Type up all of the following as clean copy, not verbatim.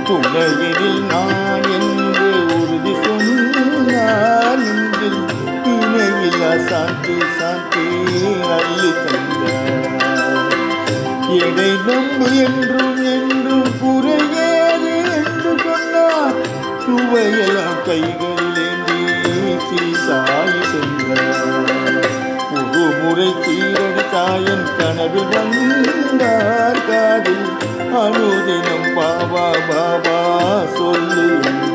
துணையினில் நான் என்று உறுதி சொன்னார் நெஞ்சில் இணையில்லா சாந்தி சாந்தி அள்ளி தந்தார். எடை நம்பு என்றும் என்றும் குறையேது என்று சொன்னார். சுவையெல்லாம் கைகளிலேந்தி சீசாய் சென்றார். ஒரு முறை சீரடி தாயன் கனவில் வந்தார். காதில் அனுதினம் பாபா பாபா சொல்லு என்றார்.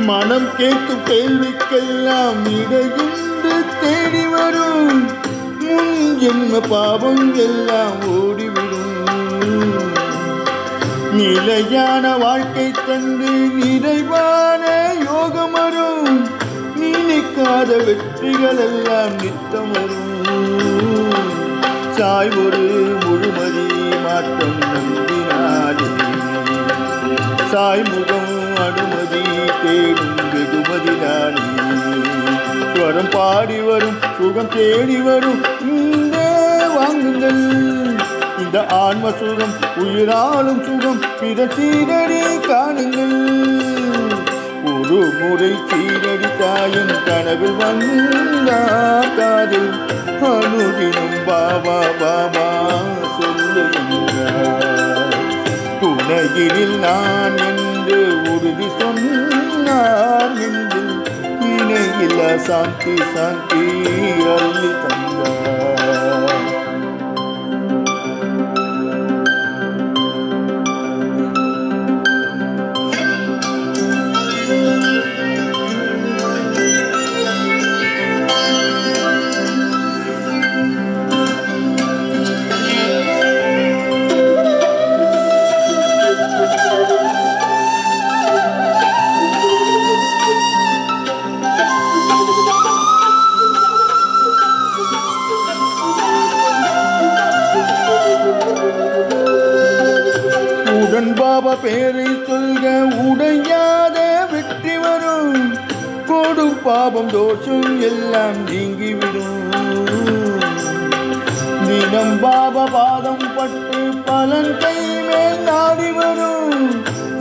மனம் கேட்கும் கேள்விக்கெல்லாம் இடையின்று தேடி வரும். முன் ஜென்ம பாவம் எல்லாம் ஓடிவிடும். நிலையான வாழ்க்கை தந்து நிறைவான யோகம் வரும். நினைக்காத வெற்றிகள் எல்லாம் நித்தம் வரும். சாய் ஒரு முழுமதி மாற்றம் நம்பினாலே சாய் முகம் அனுமதி தேடும் வெகுமதிதானே. ஸ்வரம் பாடி வரும் சுகம் தேடி வரும். இந்த வாங்குங்கள் இந்த ஆன்ம சுகம் உயிராலும் சுகம் பிற சீரடி காணுங்கள். ஒரு முறை சீரடி தாயின் கனவில் வந்தார். காதில் அனுதினம் பாபா பாபா சொல்லு என்றார். துணையினில் நான் என்று உறுதி சொன்னார் நெஞ்சில் இணையில்லா சாந்தி சாந்தி அள்ளி தந்தார். உடன் பாபா பேரை சொல்க உடையாத வெற்றி வரும். கொடும் பாபம் தோஷம் எல்லாம் நீங்கிவிடும். தினம் பாபா பாதம் பட்டு பலன் கைமேல் நாடி வரும்.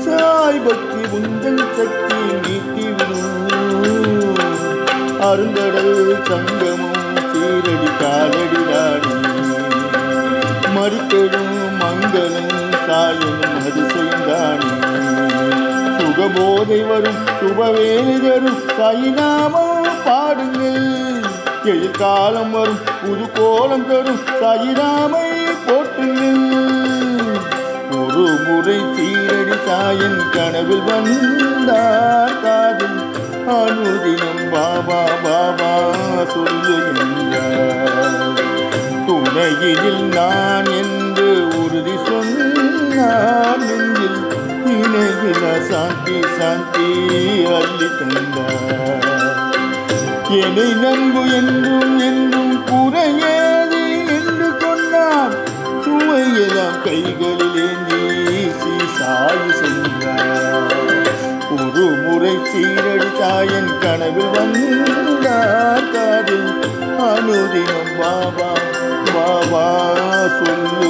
சாய் பக்தி உந்தன் சக்தி நீக்கிவிடும். அருந்தடல் சங்கமும் சீரடி காலடி நாடி மறுத்தடும் மங்களம் சாயனும் அதிசயந்தானே. சுகபோதை வரும் சுபவேலை தரும் சாயிநாமம் பாடுங்கள். எதிர்காலம் வரும் புது கோலம் தரும் சாயிராமை போற்றுங்கள். ஒரு முறை சீரடி சாயன் கனவில் வந்தார். காதில் அனுதினம் பாபா பாபா சொல்லு என்றார். துணையினில் நான் என்று உறுதி சொன்னார் நெஞ்சில் இணையில்லா சாந்தி சாந்தி அள்ளி தந்தார். என்னை நம்பு என்றும் என்றும் குறையேது என்று சொன்னார். சுவையெல்லாம் கைகளில் ஏந்தி சீசாய் சென்றார். ஒரு முறை சீரடி தாயன் கனவில் வந்தார். காதில் அனுதினம் பாபா பாபா சொல்லு.